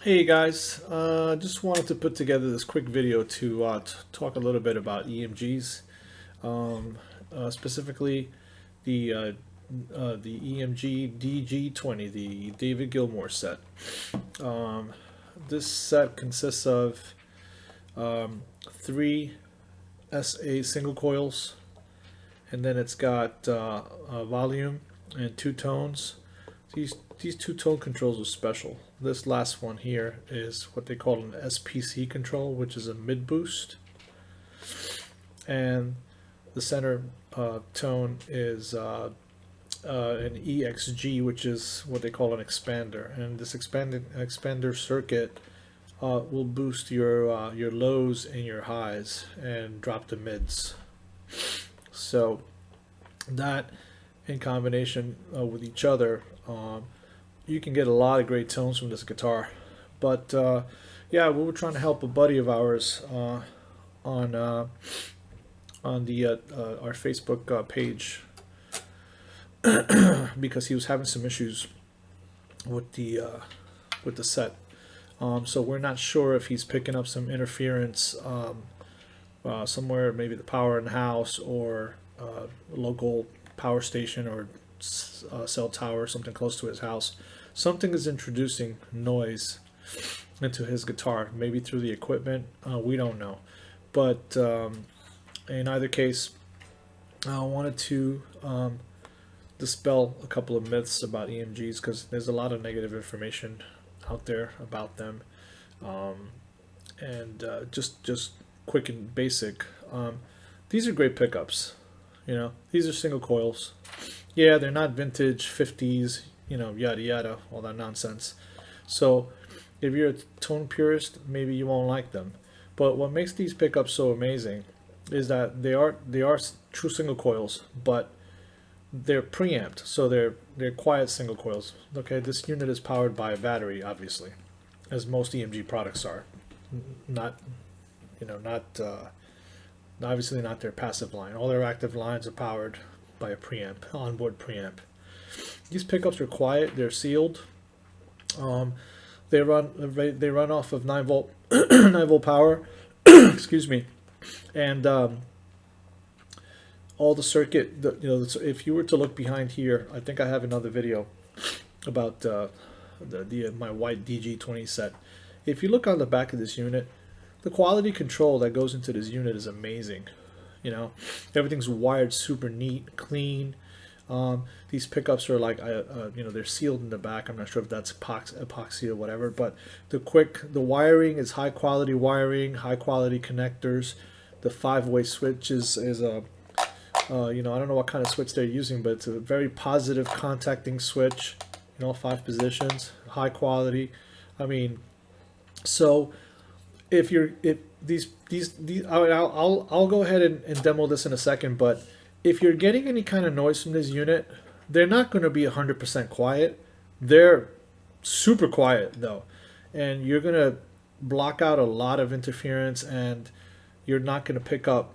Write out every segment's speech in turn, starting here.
Hey guys, just wanted to put together this quick video to talk a little bit about EMGs, um, specifically the EMG DG20, the David Gilmour set. Um, this set consists of three SA single coils, and then it's got a volume and two tones. These two tone controls are special. This last one here is what they call an SPC control, which is a mid boost, and the center tone is an EXG, which is what they call an expander. And this expander circuit will boost your lows and your highs and drop the mids. So that in combination with each other, you can get a lot of great tones from this guitar. But yeah, we were trying to help a buddy of ours on the our Facebook page because he was having some issues with the set. So we're not sure if he's picking up some interference somewhere, maybe the power in the house or local power station or cell tower, something close to his house. Something is introducing noise into his guitar, maybe through the equipment. We don't know, but in either case, I wanted to dispel a couple of myths about EMGs because there's a lot of negative information out there about them. And just quick and basic, these are great pickups. You know, these are single coils. Yeah, they're not vintage 50s, you know, yada yada, all that nonsense. So if you're a tone purist, maybe you won't like them. But what makes these pickups so amazing is that they are true single coils, but they're preamped, so they're quiet single coils. Okay, this unit is powered by a battery, obviously, as most EMG products are. Not, you know, not obviously not their passive line. All their active lines are powered by a preamp, onboard preamp. These pickups are quiet. They're sealed. They run off of 9-volt 9-volt power. Excuse me. And all the circuit. You know, if you were to look behind here, I think I have another video about my white DG20 set. If you look on the back of this unit, the quality control that goes into this unit is amazing. You know, everything's wired super neat, clean. These pickups are like, you know, they're sealed in the back. I'm not sure if that's epoxy or whatever, but the wiring is high quality wiring, high quality connectors. The 5-way switch is a, you know, I don't know what kind of switch they're using, but it's a very positive contacting switch. You know, 5 positions, high quality. I mean, so if these I'll go ahead and demo this in a second, but if you're getting any kind of noise from this unit, they're not going to be 100% quiet. They're super quiet though, and you're going to block out a lot of interference, and you're not going to pick up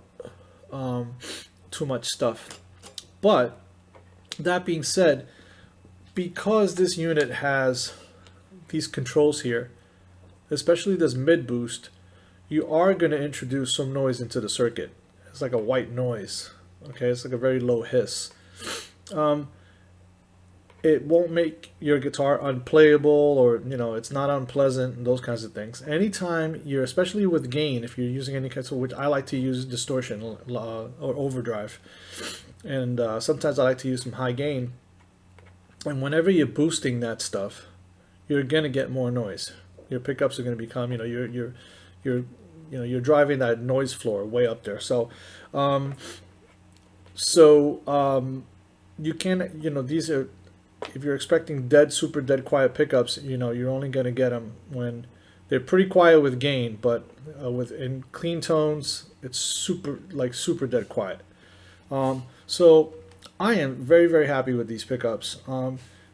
too much stuff. But that being said, because this unit has these controls here, especially this mid boost, you are going to introduce some noise into the circuit. It's like a white noise. Okay, it's like a very low hiss. It won't make your guitar unplayable, or, you know, it's not unpleasant and those kinds of things. Anytime you're, especially with gain, if you're using any kind of, which I like to use distortion or overdrive, and sometimes I like to use some high gain. And whenever you're boosting that stuff, you're gonna get more noise. Your pickups are going to become, you know, you're driving that noise floor way up there. So, you can, you know, these are, if you're expecting super dead quiet pickups, you know, you're only going to get them when they're pretty quiet with gain, but in clean tones, it's super dead quiet. So I am very, very happy with these pickups.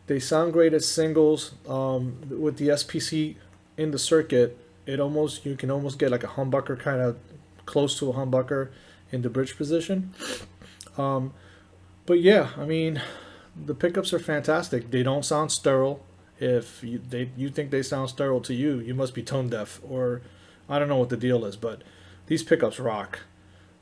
They sound great as singles. With the SPC in the circuit, you can almost get like a humbucker, kind of close to a humbucker in the bridge position. But yeah, I mean, the pickups are fantastic. They don't sound sterile. If you think they sound sterile to you, you must be tone deaf, or I don't know what the deal is, but these pickups rock,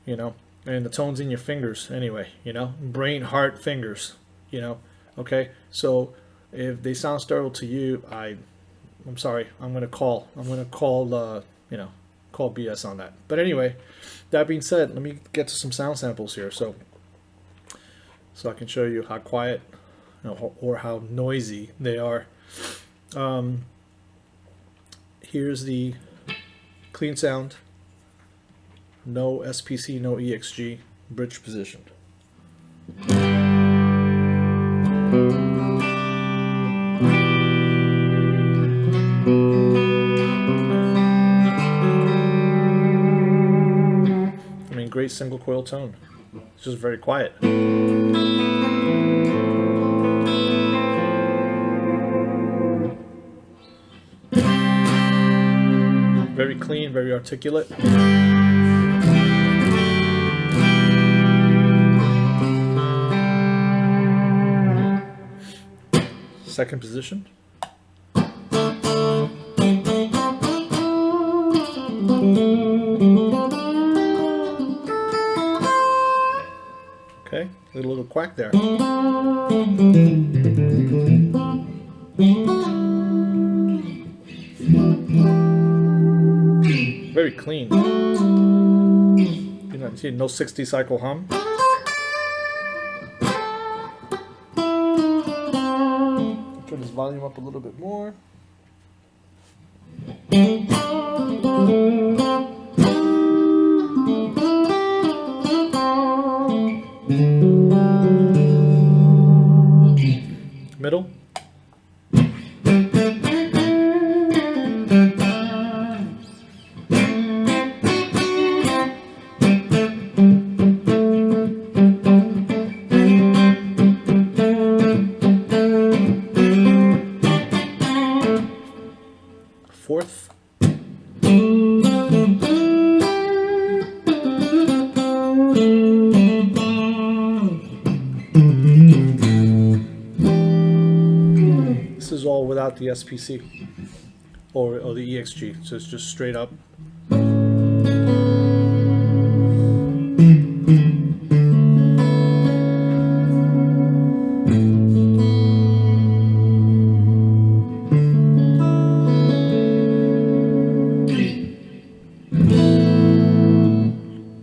you know, and the tone's in your fingers anyway, you know, brain, heart, fingers, you know, okay? So if they sound sterile to you, I'm sorry, I'm gonna call, you know, call BS on that. But anyway, that being said, let me get to some sound samples here, so I can show you how quiet, you know, or how noisy they are. Here's the clean sound, no SPC, no EXG, bridge position. I mean, great single coil tone. It's just very quiet. Very clean, very articulate. Second position. Okay, a little quack there. Very clean. You know, see, no 60 cycle hum. Turn this volume up a little bit more. Middle. Fourth. This is all without the SPC or the EXG, so it's just straight up.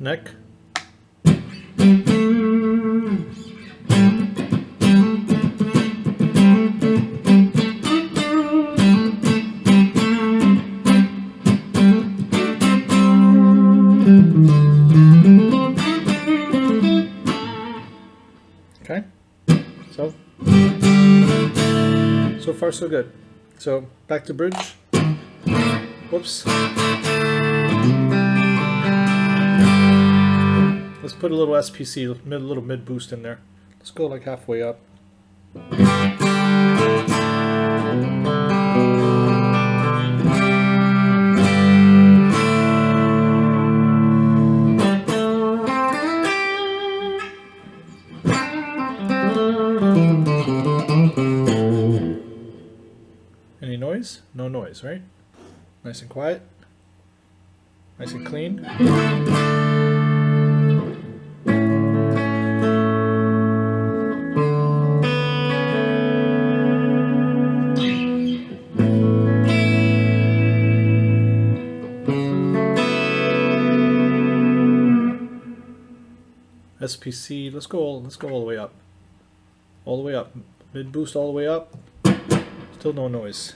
Neck. Okay, so far so good. So back to bridge. Whoops. Let's put a little SPC, a little mid boost in there. Let's go like halfway up. Any noise? No noise, right? Nice and quiet. Nice and clean. SPC, let's go all the way up. All the way up. Mid boost all the way up. Still no noise.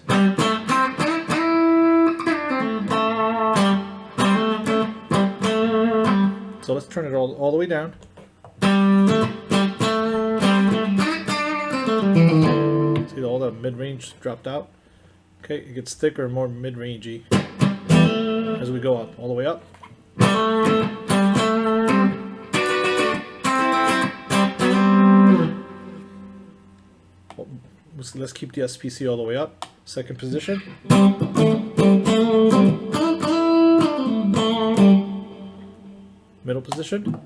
So let's turn it all the way down. See, all that mid-range dropped out. Okay, it gets thicker, more mid-rangey as we go up, all the way up. Let's keep the SPC all the way up. Second position. Middle position.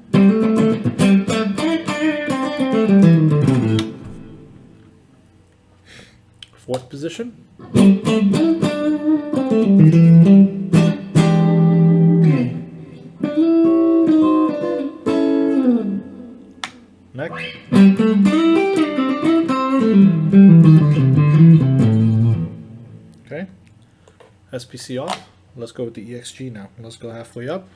Fourth position. position. Neck. Okay. SPC off. Let's go with the EXG now. Let's go halfway up.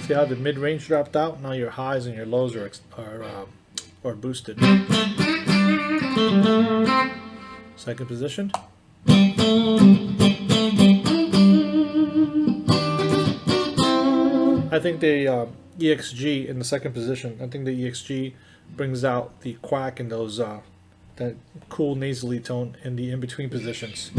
See how the mid-range dropped out? Now your highs and your lows are boosted. Second position. I think the EXG in the second position, I think the EXG brings out the quack and those that cool nasally tone in the in-between positions.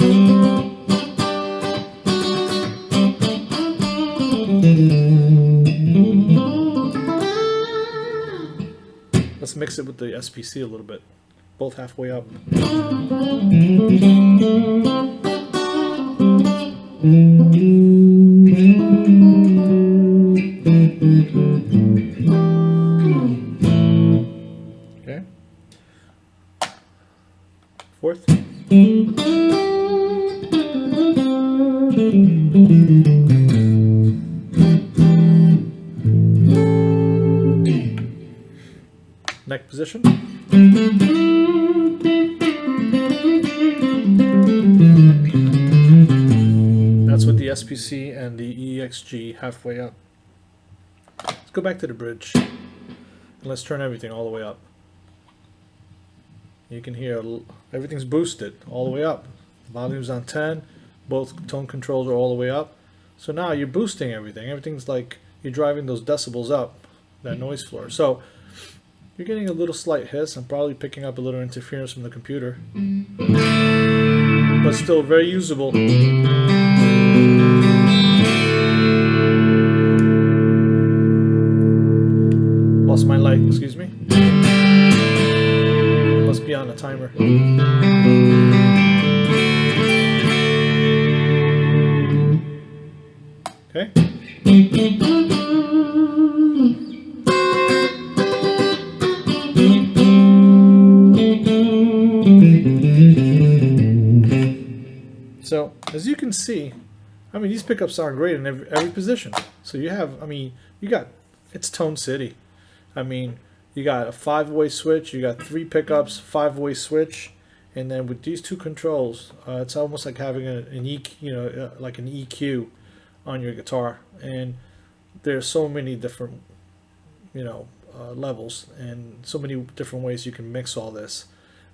Let's mix it with the SPC a little bit. Both halfway up. Okay. Fourth. Neck position. That's with the SPC and the EXG halfway up. Let's go back to the bridge and let's turn everything all the way up. You can hear everything's boosted all the way up. Volume's on 10, both tone controls are all the way up. So now you're boosting everything. Everything's like you're driving those decibels up, that noise floor. So you're getting a little slight hiss. I'm probably picking up a little interference from the computer, but still very usable. Lost my light, excuse me. Must be on a timer. Okay. So as you can see, I mean, these pickups sound great in every position. So you have, I mean, you got, it's Tone City. I mean, you got a 5-way switch, you got 3 pickups, 5-way switch, and then with these 2 controls, it's almost like having an EQ, you know, like an EQ on your guitar. And there's so many different, you know, levels and so many different ways you can mix all this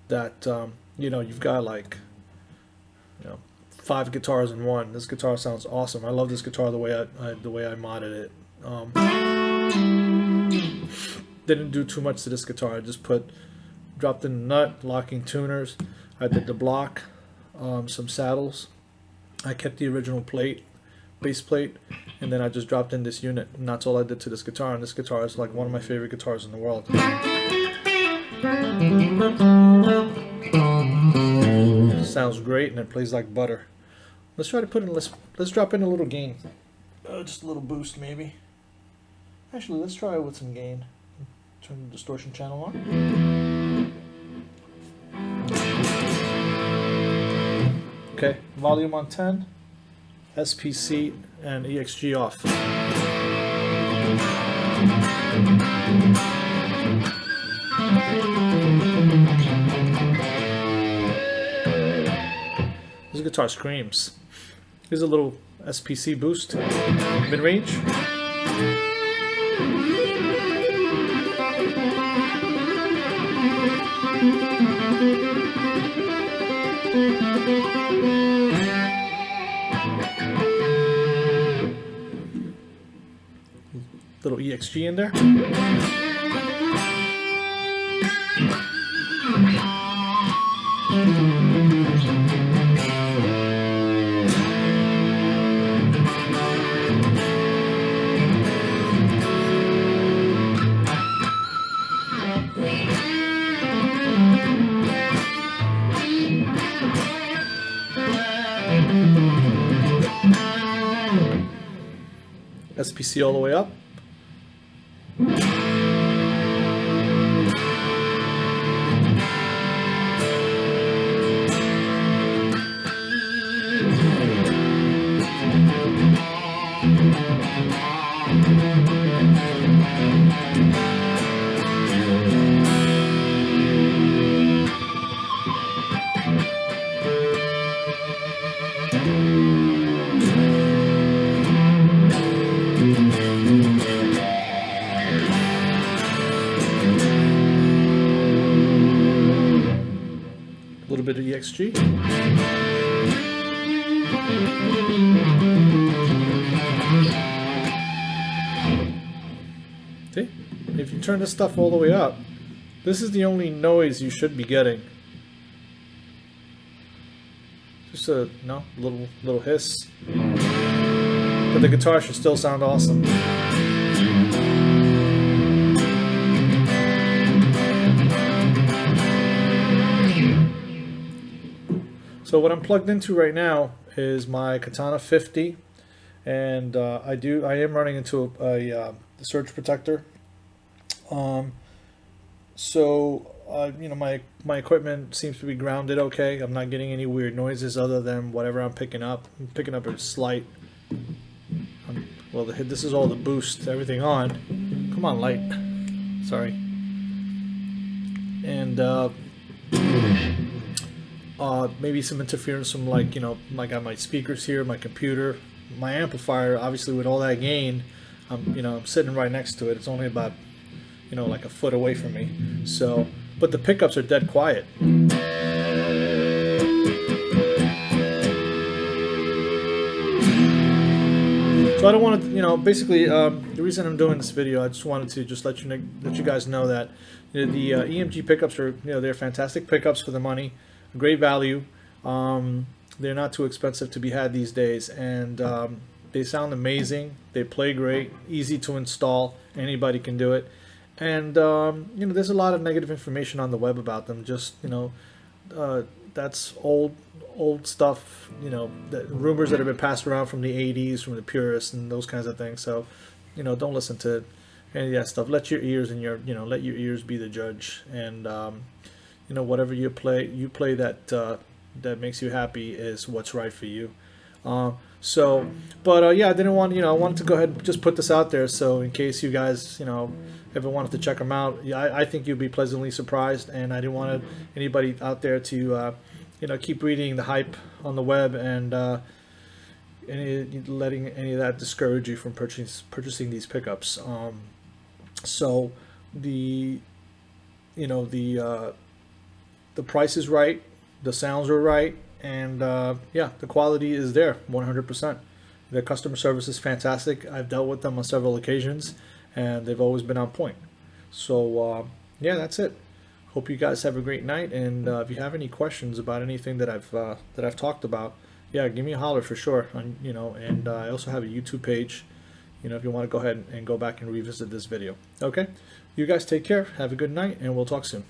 that you know, you've got like, you know, 5 guitars in one. This guitar sounds awesome. I love this guitar the way I modded it. Didn't do too much to this guitar. I just dropped in a nut, locking tuners. I did the block, some saddles. I kept the original plate, bass plate, and then I just dropped in this unit, and that's all I did to this guitar. And this guitar is like one of my favorite guitars in the world. Sounds great, and it plays like butter. Let's try to put in, let's drop in a little gain. Just a little boost maybe. Actually, let's try it with some gain. Turn the distortion channel on. Okay, volume on 10, SPC and EXG off. This guitar screams. Here's a little SPC boost, mid-range. Little EXG in there. SPC all the way up. little bit of EXG. See? If you turn this stuff all the way up, this is the only noise you should be getting. Just a little hiss. But the guitar should still sound awesome. So what I'm plugged into right now is my Katana 50, and I am running into a surge protector. You know, my equipment seems to be grounded okay. I'm not getting any weird noises other than whatever I'm picking up. I'm picking up a slight. Well, this is all the boost, everything on. Come on, light. Sorry. And maybe some interference from, like, you know, like on my speakers here, my computer, my amplifier. Obviously, with all that gain, I'm sitting right next to it. It's only about, you know, like a foot away from me. So, but the pickups are dead quiet. So I don't want to, you know, basically the reason I'm doing this video, I just wanted to just let you guys know that, you know, the EMG pickups are, you know, they're fantastic pickups for the money, great value. They're not too expensive to be had these days, and they sound amazing. They play great, easy to install. Anybody can do it. And you know, there's a lot of negative information on the web about them. Just, you know, that's old stuff. You know, rumors that have been passed around from the '80s, from the purists, and those kinds of things. So, you know, don't listen to any of that stuff. Let your ears let your ears be the judge. And you know, whatever you play that that makes you happy is what's right for you. Yeah, I didn't want, you know, I wanted to go ahead and just put this out there, so in case you guys, you know, ever wanted to check them out, yeah, I think you'd be pleasantly surprised, and I didn't want anybody out there to, you know, keep reading the hype on the web and letting any of that discourage you from purchasing these pickups. So the price is right, the sounds are right, and yeah, the quality is there 100%. Their customer service is fantastic. I've dealt with them on several occasions, and they've always been on point. So yeah, that's it. Hope you guys have a great night, and if you have any questions about anything that I've talked about, yeah, give me a holler for sure. You know, and I also have a YouTube page, you know, if you want to go ahead and go back and revisit this video. Okay, you guys take care, have a good night, and we'll talk soon.